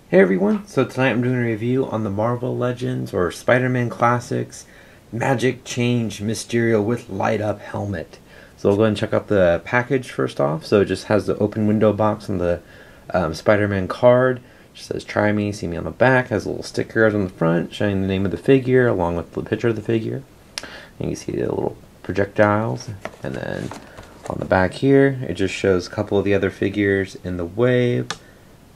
Hey everyone, so tonight I'm doing a review on the Marvel Legends or Spider-Man Classics Magic Change Mysterio with Light Up Helmet. So we'll go ahead and check out the package first off. So it just has the open window box on the Spider-Man card. It just says try me, see me on the back. Has a little sticker on the front showing the name of the figure along with the picture of the figure. And you see the little projectiles. And then on the back here, it just shows a couple of the other figures in the wave.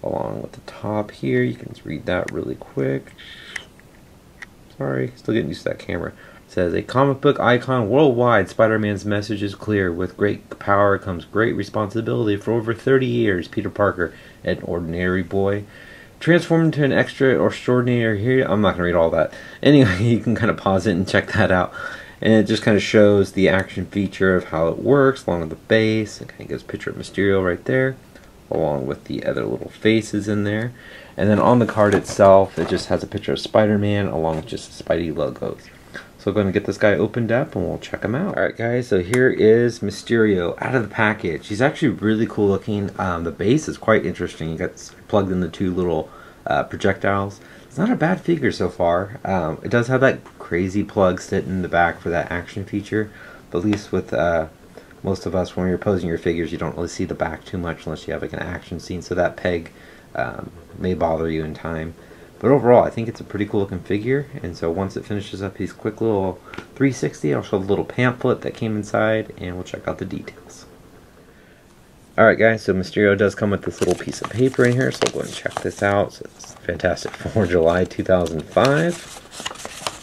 Along with the top here, you can just read that really quick. Sorry, still getting used to that camera. It says, a comic book icon worldwide, Spider-Man's message is clear. With great power comes great responsibility. For over 30 years, Peter Parker, an ordinary boy, transformed into an extraordinary hero. I'm not going to read all that. Anyway, you can kind of pause it and check that out. And it just kind of shows the action feature of how it works, along with the base. It kind of gives a picture of Mysterio right there, along with the other little faces in there. And then on the card itself, it just has a picture of Spider-Man along with just the Spidey logos. So we're going to get this guy opened up and we'll check him out. Alright guys, so here is Mysterio out of the package. He's actually really cool looking. The base is quite interesting. You got plugged in the two little projectiles. It's not a bad figure so far. It does have that crazy plug sitting in the back for that action feature. But at least with most of us, when you're posing your figures, you don't really see the back too much unless you have like an action scene, so that peg may bother you in time. But overall, I think it's a pretty cool looking figure, and so once it finishes up his quick little 360, I'll show the little pamphlet that came inside, and we'll check out the details. Alright guys, so Mysterio does come with this little piece of paper in here, so I'll go ahead and check this out. So it's Fantastic Four, July 2005.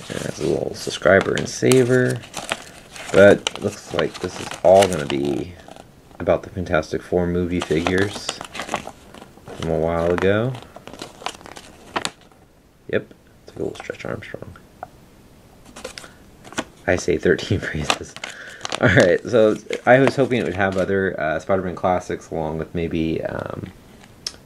And it's a little subscriber and saver. But it looks like this is all going to be about the Fantastic Four movie figures from a while ago. Yep, it's like a little Stretch Armstrong. I say 13 phrases. Alright, so I was hoping it would have other Spider-Man classics along with maybe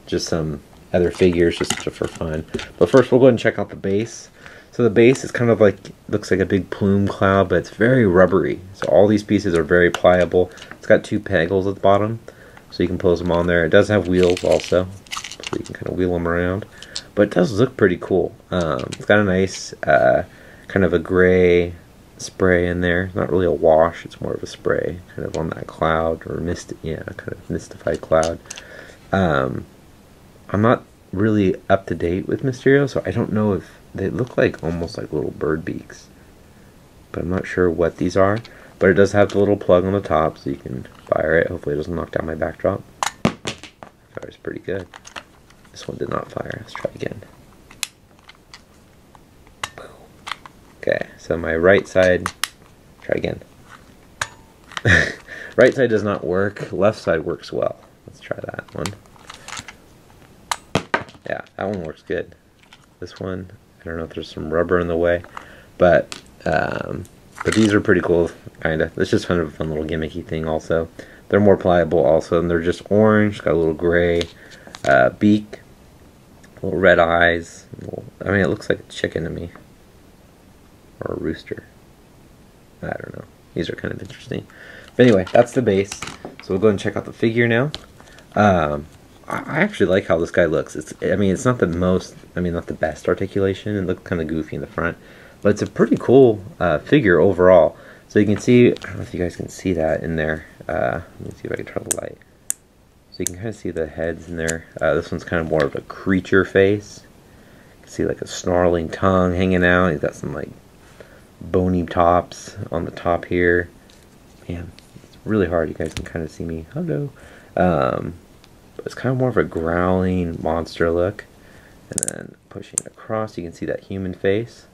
just some other figures just for fun. But first we'll go ahead and check out the base. So the base is kind of like, looks like a big plume cloud, but it's very rubbery. So all these pieces are very pliable. It's got two peg holes at the bottom, so you can pose them on there. It does have wheels also, so you can kind of wheel them around. But it does look pretty cool. It's got a nice kind of a gray spray in there. It's not really a wash, it's more of a spray, kind of on that cloud, or mist, yeah, kind of mystified cloud. I'm not really up to date with Mysterio, so I don't know if they look like almost like little bird beaks, but I'm not sure what these are. But it does have the little plug on the top, so you can fire it. Hopefully it doesn't knock down my backdrop. Fires pretty good. This one did not fire. Let's try again. Okay, so my right side, try again. Right side does not work. Left side works well. Let's try that one. Yeah, that one works good. This one, I don't know if there's some rubber in the way, but these are prettle cool, kinda. It's just kind of a fun little gimmicky thing also. They're more pliable also, and they're just orange, got a little gray beak, little red eyes. I mean, it looks like a chicken to me, or a rooster. I don't know. These are kind of interesting. But anyway, that's the base. So we'll go and check out the figure now. I actually like how this guy looks. I mean, it's not the most, not the best articulation. It looks kind of goofy in the front, but it's a pretty cool figure overall. So you can see, I don't know if you guys can see that in there. Let me see if I can turn the light. So you can kind of see the heads in there. This one's kind of more of a creature face. You can see like a snarling tongue hanging out. He's got some like bony tops on the top here. Man, it's really hard. You guys can kind of see me. Hello. It's kind of more of a growling monster look, and then pushing across you can see that human face,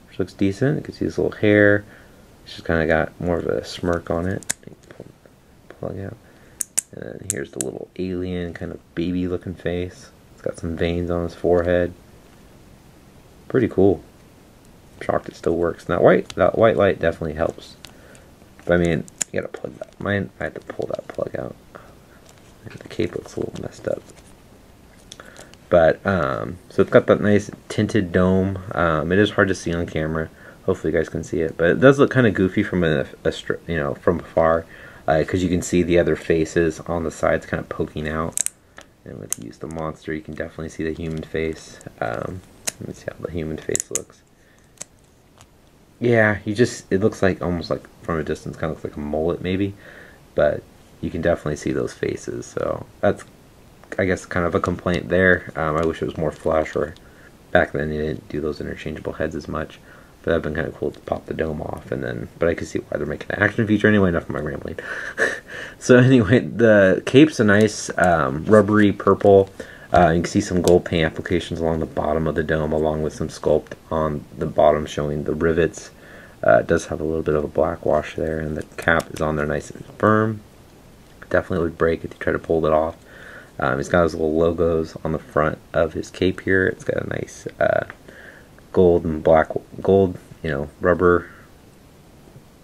which looks decent. You can see his little hair. It's just kind of got more of a smirk on it. Plug out, and then here's the little alien kind of baby looking face. It's got some veins on his forehead. Pretty cool. I'm shocked it still works. And that white light definitely helps. But I mean, you gotta plug that. Mine, I had to pull that plug out. The cape looks a little messed up. But, so it's got that nice tinted dome. It is hard to see on camera. Hopefully you guys can see it. But it does look kind of goofy from from afar. Because you can see the other faces on the sides kind of poking out. And with use the monster, you can definitely see the human face. Let me see how the human face looks. Yeah, it looks like, almost like from a distance, kind of looks like a mullet maybe, but you can definitely see those faces, so that's, I guess, kind of a complaint there. I wish it was more flush, or back then they didn't do those interchangeable heads as much, but that'd been kind of cool to pop the dome off, and then, but I could see why they're making an action feature anyway. Enough of my rambling. So anyway, the cape's a nice rubbery purple. You can see some gold paint applications along the bottom of the dome, along with some sculpt on the bottom showing the rivets. It does have a little bit of a black wash there, and the cap is on there nice and firm. Definitely would break if you try to pull it off. He's got his little logos on the front of his cape here. It's got a nice gold and black, rubber,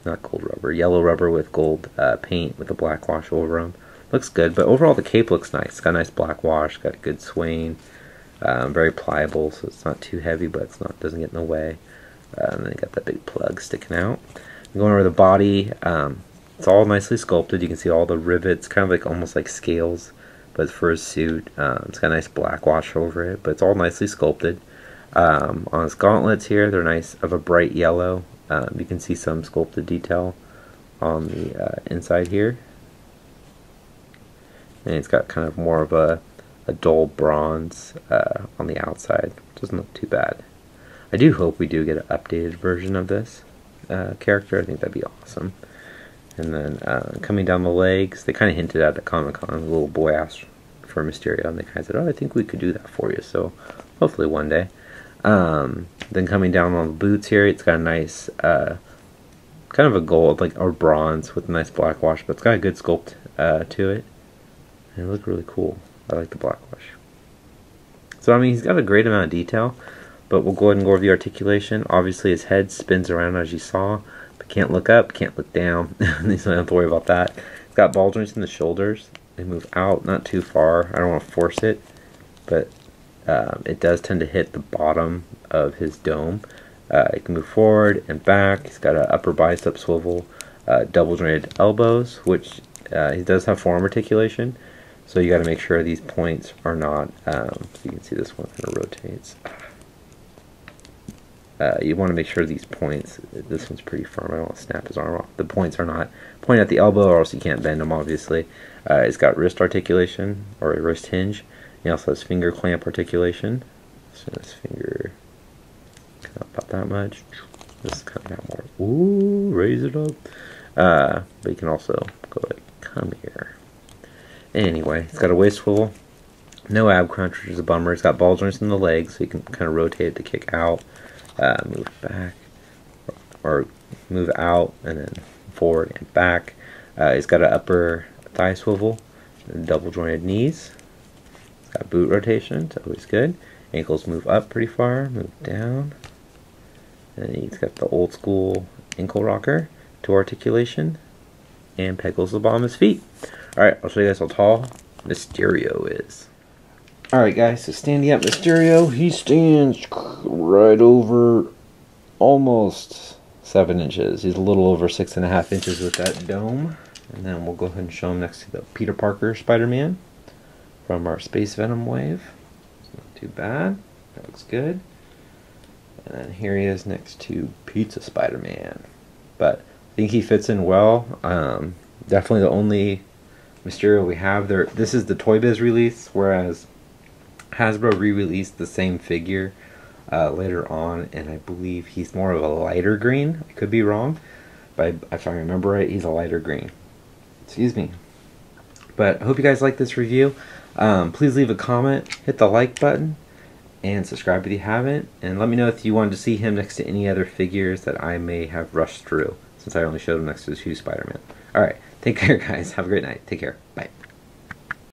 not gold rubber, yellow rubber with gold paint with a black wash over them. Looks good, but overall the cape looks nice. It's got a nice black wash, got a good swing, very pliable, so it's not too heavy, but doesn't get in the way. And then you got that big plug sticking out. Going over the body, it's all nicely sculpted. You can see all the rivets, kind of like almost like scales, but for his suit. It's got a nice black wash over it, but it's all nicely sculpted. On his gauntlets here, they're nice, of a bright yellow. You can see some sculpted detail on the inside here. And it's got kind of more of a dull bronze on the outside, which doesn't look too bad. I do hope we do get an updated version of this character. I think that'd be awesome. And then coming down the legs, they kind of hinted at Comic-Con. The little boy asked for Mysterio, and they kind of said, "Oh, I think we could do that for you." So hopefully one day. Then coming down on the boots here, it's got a nice kind of a gold, or bronze with a nice black wash, but it's got a good sculpt to it. And it looks really cool. I like the black wash. So, I mean, he's got a great amount of detail, but we'll go ahead and go over the articulation. Obviously, his head spins around as you saw, but can't look up, can't look down. So I don't have to worry about that. It's got ball joints in the shoulders. They move out, not too far. I don't want to force it, but it does tend to hit the bottom of his dome. It can move forward and back. He's got an upper bicep swivel, double jointed elbows, which he does have forearm articulation. So you got to make sure these points are not, so you can see this one kind of rotates. You want to make sure these points, this one's pretty firm, I don't want to snap his arm off. The points are not pointed at the elbow, or else you can't bend them, obviously. It's got wrist articulation, or a wrist hinge. He also has finger clamp articulation. So this finger, kind of about that much. This is kind of got more, ooh, raise it up. But you can also go like, come here. Anyway, it's got a waist swivel, no ab crunch, which is a bummer. It's got ball joints in the legs, so you can kind of rotate it to kick out, move back, or move out, and then forward and back. It's got an upper thigh swivel, and double jointed knees. It's got boot rotation, it's always good. Ankles move up pretty far, move down. And he's got the old school ankle rocker, toe articulation, and pegals the bottom of his feet. Alright, I'll show you guys how tall Mysterio is. Alright guys, so standing up Mysterio, he stands right over almost 7 inches. He's a little over 6.5 inches with that dome. And then we'll go ahead and show him next to the Peter Parker Spider-Man from our Space Venom wave. It's not too bad. That looks good. And then here he is next to Pizza Spider-Man. But I think he fits in well. Definitely the only Mysterio we have there. This is the Toy Biz release, whereas Hasbro re-released the same figure later on, and I believe he's more of a lighter green. I could be wrong, but if I remember right, he's a lighter green. Excuse me. But I hope you guys like this review. Please leave a comment, hit the like button, and subscribe if you haven't. And let me know if you wanted to see him next to any other figures that I may have rushed through, since I only showed him next to the 2 Spider-Man. Alright, take care guys. Have a great night. Take care. Bye.